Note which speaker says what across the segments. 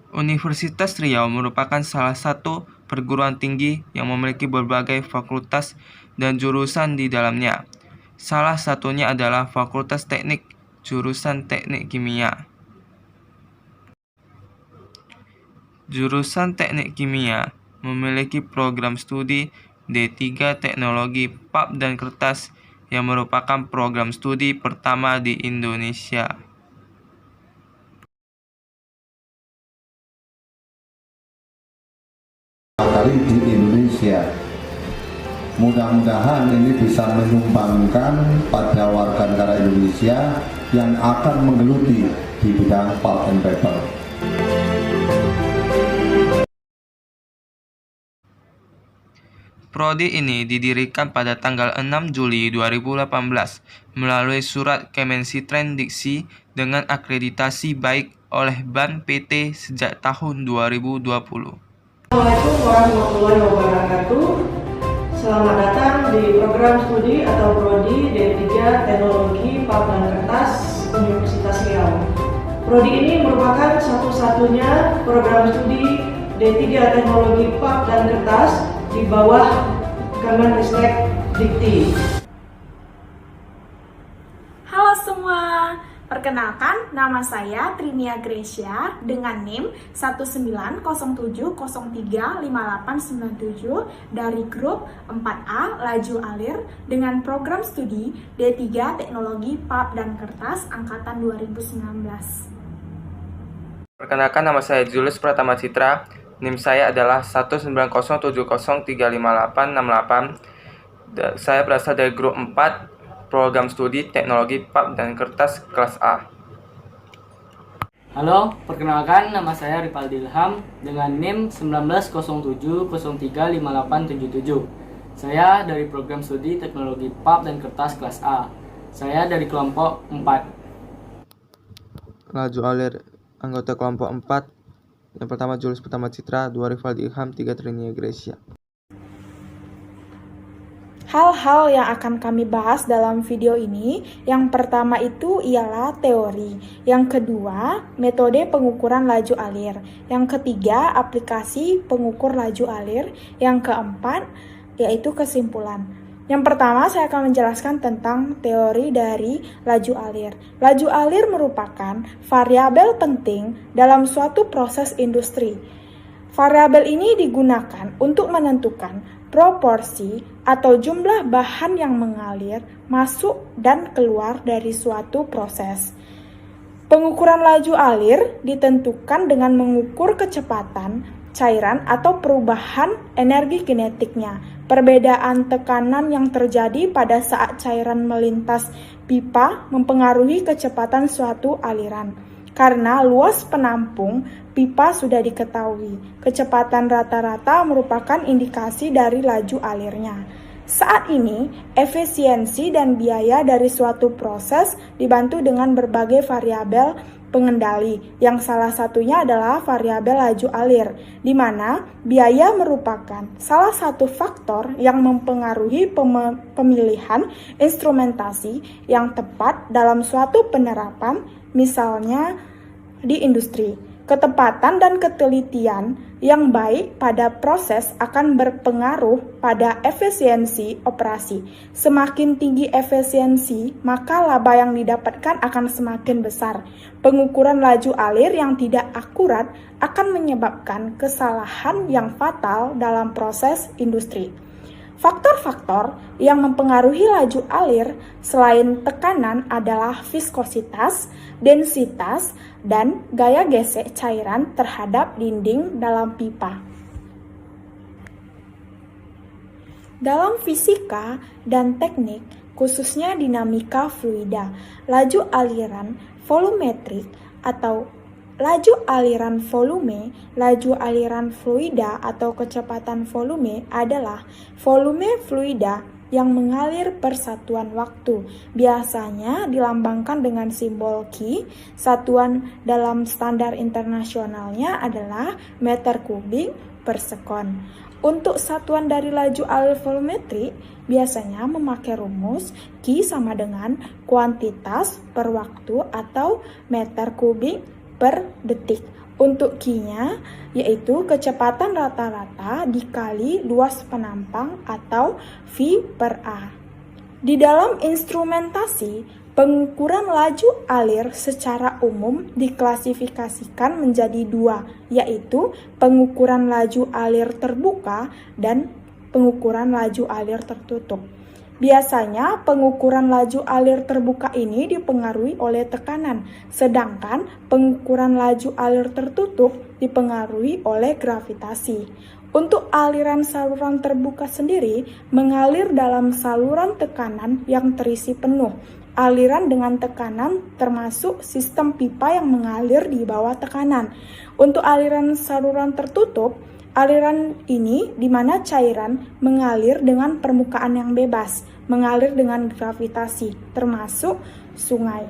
Speaker 1: Universitas Riau merupakan salah satu perguruan tinggi yang memiliki berbagai fakultas dan jurusan di dalamnya. Salah satunya adalah Fakultas Teknik, jurusan Teknik Kimia. Jurusan Teknik Kimia memiliki program studi D3 Teknologi Pulp dan Kertas yang merupakan program studi pertama di Indonesia.
Speaker 2: Kali di Indonesia. Mudah-mudahan ini bisa menyumbangkan pada warga negara Indonesia yang akan menggeluti di bidang pulp and paper.
Speaker 1: Prodi ini didirikan pada tanggal 6 Juli 2018 melalui surat Kementerian Diksi dengan akreditasi baik oleh BAN PT sejak tahun 2020.
Speaker 3: Assalamualaikum warahmatullahi wabarakatuh. Selamat datang di program studi atau Prodi D3 Teknologi Pulp dan Kertas Universitas Riau. Prodi ini merupakan satu-satunya program studi D3 Teknologi Pulp dan Kertas di bawah Kemenristek Dikti.
Speaker 4: Halo semua, perkenalkan nama saya Trinia Gracia dengan NIM 19070358897 dari grup 4A Laju Alir dengan program studi D3 Teknologi Pulp dan Kertas angkatan 2019.
Speaker 1: Perkenalkan, nama saya Julius Pratama Citra. NIM saya adalah 19070358868. Saya berasal dari grup 4 program studi Teknologi Pulp dan Kertas kelas A.
Speaker 5: Halo, perkenalkan nama saya Ripaldi Ilham dengan NIM 19070358877. Saya dari program studi Teknologi Pulp dan Kertas kelas A. Saya dari kelompok 4.
Speaker 1: Laju Alir, anggota kelompok 4. Yang pertama Julius Pratama Citra, 2 Ripaldi Ilham, 3 Trinia Gracia.
Speaker 4: Hal-hal yang akan kami bahas dalam video ini, yang pertama itu ialah teori, yang kedua metode pengukuran laju alir, yang ketiga aplikasi pengukur laju alir, yang keempat yaitu kesimpulan. Yang pertama saya akan menjelaskan tentang teori dari laju alir. Laju alir merupakan variabel penting dalam suatu proses industri. Variabel ini digunakan untuk menentukan proporsi atau jumlah bahan yang mengalir, masuk, dan keluar dari suatu proses. Pengukuran laju alir ditentukan dengan mengukur kecepatan cairan atau perubahan energi kinetiknya, perbedaan tekanan yang terjadi pada saat cairan melintas pipa mempengaruhi kecepatan suatu aliran. Karena luas penampung pipa sudah diketahui, kecepatan rata-rata merupakan indikasi dari laju alirnya. Saat ini, efisiensi dan biaya dari suatu proses dibantu dengan berbagai variabel pengendali, yang salah satunya adalah variabel laju alir, di mana biaya merupakan salah satu faktor yang mempengaruhi pemilihan instrumentasi yang tepat dalam suatu penerapan, misalnya di industri. Ketepatan dan ketelitian yang baik pada proses akan berpengaruh pada efisiensi operasi. Semakin tinggi efisiensi, maka laba yang didapatkan akan semakin besar. Pengukuran laju alir yang tidak akurat akan menyebabkan kesalahan yang fatal dalam proses industri. Faktor-faktor yang mempengaruhi laju alir selain tekanan adalah viskositas, densitas, dan gaya gesek cairan terhadap dinding dalam pipa. Dalam fisika dan teknik, khususnya dinamika fluida, laju aliran volumetrik atau laju aliran volume, laju aliran fluida atau kecepatan volume adalah volume fluida yang mengalir per satuan waktu. Biasanya dilambangkan dengan simbol Q. Satuan dalam standar internasionalnya adalah meter kubik per sekon. Untuk satuan dari laju alir volumetrik biasanya memakai rumus Q sama dengan kuantitas per waktu atau meter kubik per detik. Untuk Q-nya yaitu kecepatan rata-rata dikali luas penampang atau V per A. Di dalam instrumentasi, pengukuran laju alir secara umum diklasifikasikan menjadi dua, yaitu pengukuran laju alir terbuka dan pengukuran laju alir tertutup. Biasanya pengukuran laju alir terbuka ini dipengaruhi oleh tekanan, sedangkan pengukuran laju alir tertutup dipengaruhi oleh gravitasi. Untuk aliran saluran terbuka sendiri mengalir dalam saluran tekanan yang terisi penuh. Aliran dengan tekanan termasuk sistem pipa yang mengalir di bawah tekanan. Untuk aliran saluran tertutup, aliran ini di mana cairan mengalir dengan permukaan yang bebas, mengalir dengan gravitasi, termasuk sungai.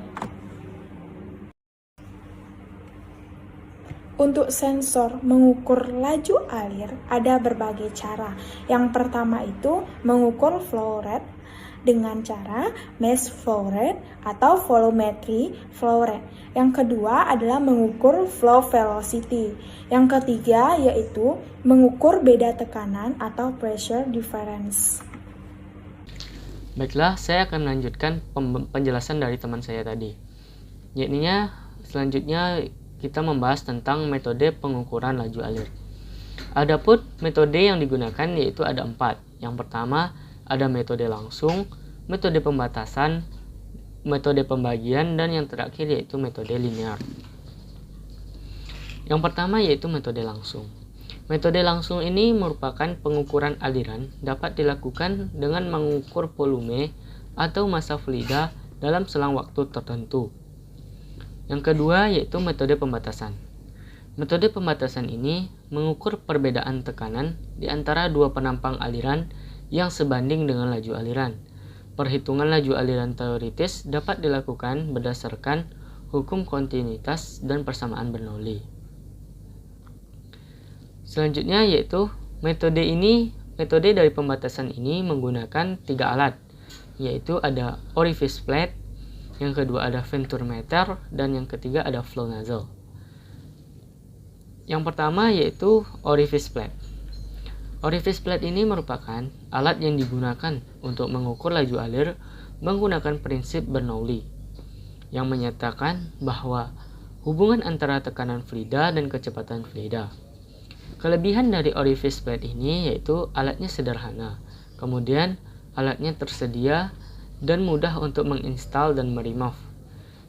Speaker 4: Untuk sensor mengukur laju alir ada berbagai cara. Yang pertama itu mengukur flow rate dengan cara mass flow rate atau volumetry flow rate. Yang kedua adalah mengukur flow velocity. Yang ketiga yaitu mengukur beda tekanan atau pressure difference.
Speaker 5: Baiklah, saya akan melanjutkan penjelasan dari teman saya tadi. Selanjutnya kita membahas tentang metode pengukuran laju alir. Adapun metode yang digunakan yaitu ada 4. Yang pertama ada metode langsung, metode pembatasan, metode pembagian, dan yang terakhir yaitu metode linear. Yang pertama yaitu metode langsung. Metode langsung ini merupakan pengukuran aliran dapat dilakukan dengan mengukur volume atau massa fluida dalam selang waktu tertentu. Yang kedua yaitu metode pembatasan. Metode pembatasan ini mengukur perbedaan tekanan di antara dua penampang aliran yang sebanding dengan laju aliran. Perhitungan laju aliran teoritis dapat dilakukan berdasarkan hukum kontinuitas dan persamaan Bernoulli. Selanjutnya yaitu metode dari pembatasan ini menggunakan 3 alat, yaitu ada orifice plate, yang kedua ada venturimeter, dan yang ketiga ada flow nozzle. Yang pertama yaitu orifice plate. Orifice plate ini merupakan alat yang digunakan untuk mengukur laju alir menggunakan prinsip Bernoulli, yang menyatakan bahwa hubungan antara tekanan fluida dan kecepatan fluida. Kelebihan dari orifice plate ini yaitu alatnya sederhana, kemudian alatnya tersedia dan mudah untuk menginstal dan meremove.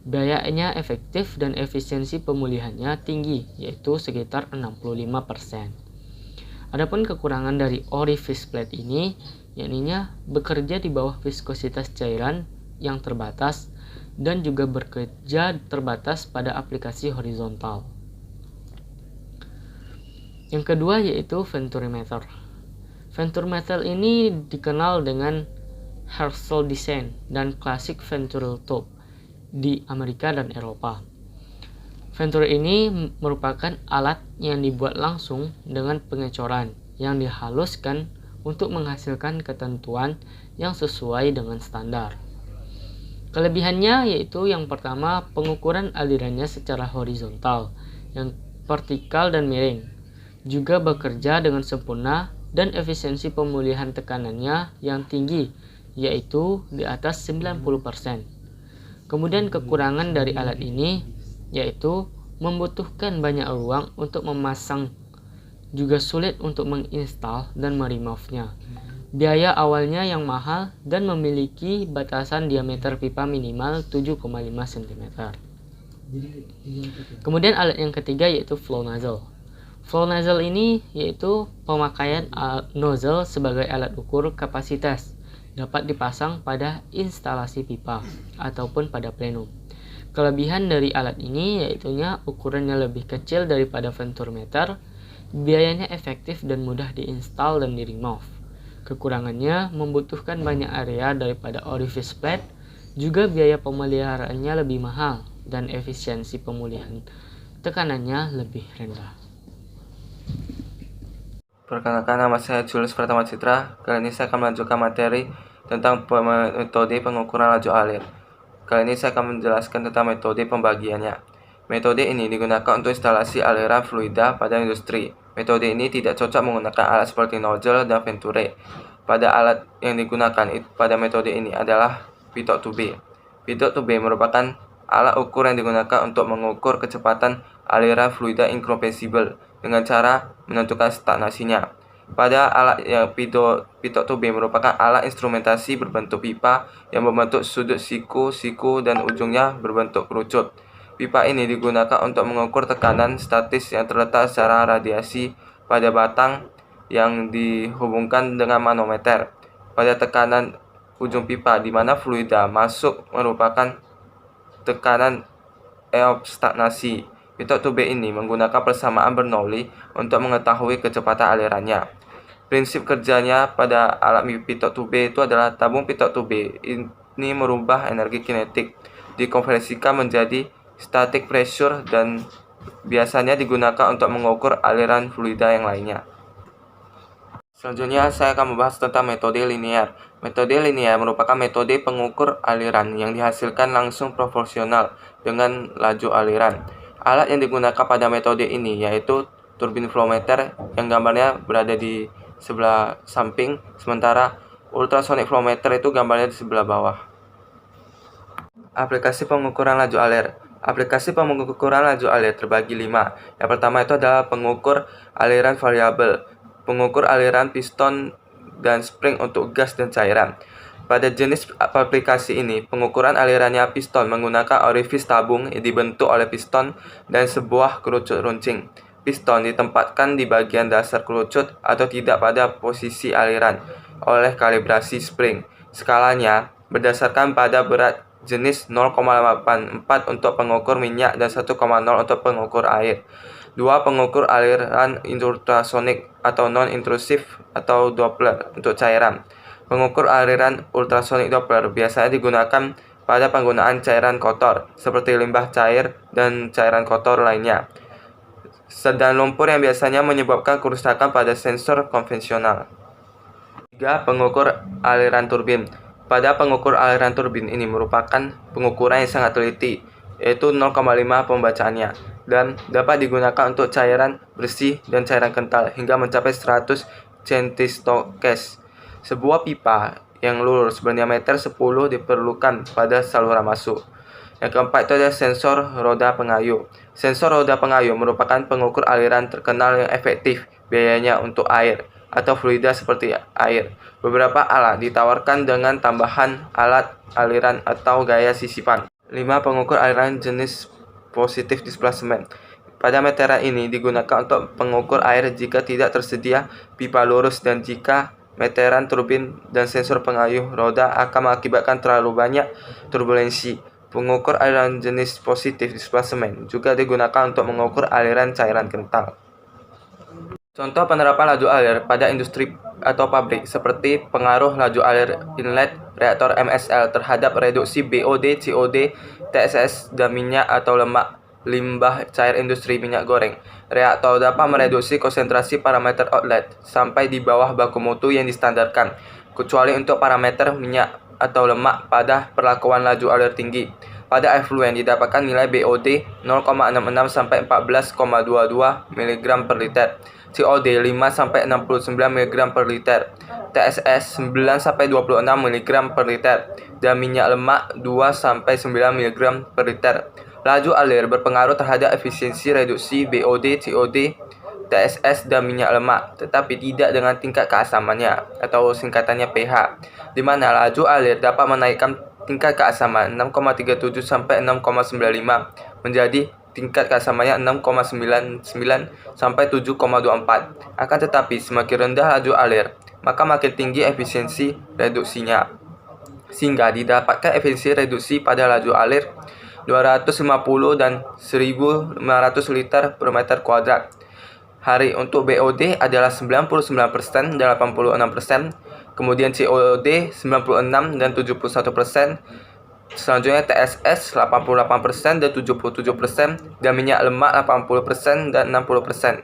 Speaker 5: Biayanya efektif dan efisiensi pemulihannya tinggi, yaitu sekitar 65%. Adapun kekurangan dari orifice plate ini, yakninya bekerja di bawah viskositas cairan yang terbatas dan juga bekerja terbatas pada aplikasi horizontal. Yang kedua yaitu venturimeter. Venturimeter ini dikenal dengan Herschel design dan Classic Venturi Tube di Amerika dan Eropa. Venturi ini merupakan alat yang dibuat langsung dengan pengecoran yang dihaluskan untuk menghasilkan ketentuan yang sesuai dengan standar. Kelebihannya yaitu yang pertama pengukuran alirannya secara horizontal, yang vertikal dan miring, juga bekerja dengan sempurna dan efisiensi pemulihan tekanannya yang tinggi, yaitu di atas 90%. Kemudian kekurangan dari alat ini yaitu membutuhkan banyak ruang untuk memasang, juga sulit untuk menginstal dan meremove-nya. Biaya awalnya yang mahal dan memiliki batasan diameter pipa minimal 7,5 cm. Kemudian alat yang ketiga yaitu flow nozzle. Flow nozzle ini yaitu pemakaian nozzle sebagai alat ukur kapasitas, dapat dipasang pada instalasi pipa ataupun pada plenum. Kelebihan dari alat ini yaitunya ukurannya lebih kecil daripada venturimeter, biayanya efektif dan mudah diinstal dan di-remove. Kekurangannya membutuhkan banyak area daripada orifice plate, juga biaya pemeliharaannya lebih mahal dan efisiensi pemulihan tekanannya lebih rendah.
Speaker 1: Perkenalkan, nama saya Julius Pratama Citra. Kali ini saya akan melanjutkan materi tentang metode pengukuran laju alir. Kali ini saya akan menjelaskan tentang metode pembagiannya. Metode ini digunakan untuk instalasi aliran fluida pada industri. Metode ini tidak cocok menggunakan alat seperti nozzle dan venturi. Pada alat yang digunakan pada metode ini adalah pitot tube. Pitot tube merupakan alat ukur yang digunakan untuk mengukur kecepatan aliran fluida incompressible dengan cara menentukan stagnasinya. Pada alat yang pitot tube merupakan alat instrumentasi berbentuk pipa yang membentuk sudut siku dan ujungnya berbentuk kerucut. Pipa ini digunakan untuk mengukur tekanan statis yang terletak secara radiasi pada batang yang dihubungkan dengan manometer pada tekanan ujung pipa, di mana fluida masuk merupakan tekanan EOP stagnasi. Pitot tube ini menggunakan persamaan Bernoulli untuk mengetahui kecepatan alirannya. Prinsip kerjanya pada alat pitot tube itu adalah tabung pitot tube ini merubah energi kinetik, dikonversikan menjadi static pressure dan biasanya digunakan untuk mengukur aliran fluida yang lainnya. Selanjutnya saya akan membahas tentang metode linear. Metode linear merupakan metode pengukur aliran yang dihasilkan langsung proporsional dengan laju aliran. Alat yang digunakan pada metode ini yaitu turbine flow meter yang gambarnya berada di sebelah samping, sementara ultrasonic flow meter itu gambarnya di sebelah bawah. Aplikasi pengukuran laju alir. Aplikasi pengukuran laju alir terbagi 5. Yang pertama itu adalah pengukur aliran variabel, pengukur aliran piston dan spring untuk gas dan cairan. Pada jenis aplikasi ini, pengukuran alirannya piston menggunakan orifice tabung yang dibentuk oleh piston dan sebuah kerucut runcing. Piston ditempatkan di bagian dasar kerucut atau tidak pada posisi aliran oleh kalibrasi spring. Skalanya berdasarkan pada berat jenis 0,84 untuk pengukur minyak dan 1,0 untuk pengukur air. 2. Pengukur aliran ultrasonik atau non-intrusif atau Doppler untuk cairan. Pengukur aliran ultrasonik Doppler biasanya digunakan pada penggunaan cairan kotor seperti limbah cair dan cairan kotor lainnya, dan lumpur yang biasanya menyebabkan kerusakan pada sensor konvensional. 3. Pengukur aliran turbin. Pada pengukur aliran turbin ini merupakan pengukuran yang sangat teliti, yaitu 0,5 pembacaannya, dan dapat digunakan untuk cairan bersih dan cairan kental hingga mencapai 100 centistokes. Sebuah pipa yang lurus berdiameter 10 diperlukan pada saluran masuk. Yang keempat itu adalah sensor roda pengayuh. Sensor roda pengayuh merupakan pengukur aliran terkenal yang efektif biayanya untuk air atau fluida seperti air. Beberapa alat ditawarkan dengan tambahan alat aliran atau gaya sisipan. 5. Pengukur aliran jenis positive displacement. Pada meteran ini digunakan untuk pengukur air jika tidak tersedia pipa lurus dan jika meteran turbin dan sensor pengayuh roda akan mengakibatkan terlalu banyak turbulensi. Pengukur aliran jenis positive displacement juga digunakan untuk mengukur aliran cairan kental. Contoh penerapan laju alir pada industri atau pabrik seperti pengaruh laju alir inlet reaktor MSL terhadap reduksi BOD, COD, TSS dan minyak atau lemak limbah cair industri minyak goreng. Reaktor dapat mereduksi konsentrasi parameter outlet sampai di bawah baku mutu yang distandarkan, kecuali untuk parameter minyak atau lemak pada perlakuan laju alir tinggi. Pada efluen didapatkan nilai BOD 0,66 sampai 14,22 mg per liter, COD 5 sampai 69 mg per liter, TSS 9 sampai 26 mg per liter, dan minyak lemak 2 sampai 9 mg per liter. Laju alir berpengaruh terhadap efisiensi reduksi BOD, COD, TSS dan minyak lemak, tetapi tidak dengan tingkat keasamannya atau singkatannya pH, di mana laju alir dapat menaikkan tingkat keasaman 6,37 sampai 6,95 menjadi tingkat keasamannya 6,99 sampai 7,24. Akan tetapi semakin rendah laju alir, maka makin tinggi efisiensi reduksinya, sehingga didapatkan efisiensi reduksi pada laju alir 250 dan 1500 liter per meter kuadrat. Hari untuk BOD adalah 99% dan 86%, kemudian COD 96 dan 71%, selanjutnya TSS 88% dan 77%, dan minyak lemak 80% dan 60%.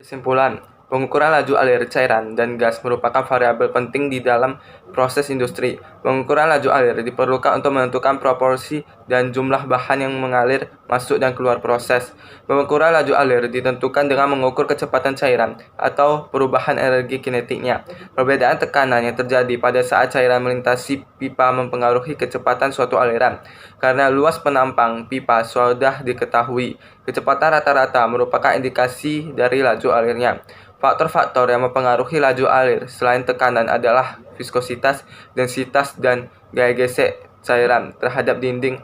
Speaker 1: Kesimpulan, pengukuran laju alir cairan dan gas merupakan variabel penting di dalam proses industri. Pengukuran laju alir diperlukan untuk menentukan proporsi dan jumlah bahan yang mengalir masuk dan keluar proses. Pengukuran laju alir ditentukan dengan mengukur kecepatan cairan atau perubahan energi kinetiknya. Perbedaan tekanan yang terjadi pada saat cairan melintasi pipa mempengaruhi kecepatan suatu aliran. Karena luas penampang pipa sudah diketahui, kecepatan rata-rata merupakan indikasi dari laju alirnya. Faktor-faktor yang mempengaruhi laju alir selain tekanan adalah viskositas, densitas, dan gaya gesek cairan terhadap dinding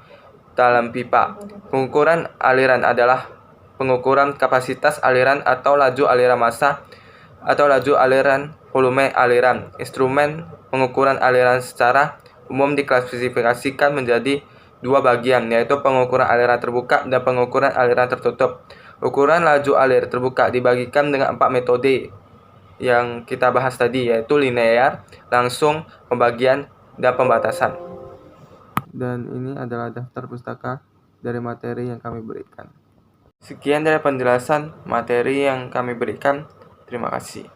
Speaker 1: dalam pipa. Pengukuran aliran adalah pengukuran kapasitas aliran atau laju aliran massa atau laju aliran volume aliran. Instrumen pengukuran aliran secara umum diklasifikasikan menjadi dua bagian, yaitu pengukuran aliran terbuka dan pengukuran aliran tertutup. Ukuran laju alir terbuka dibagikan dengan 4 metode yang kita bahas tadi, yaitu linear, langsung, pembagian, dan pembatasan. Dan ini adalah daftar pustaka dari materi yang kami berikan. Sekian dari penjelasan materi yang kami berikan. Terima kasih.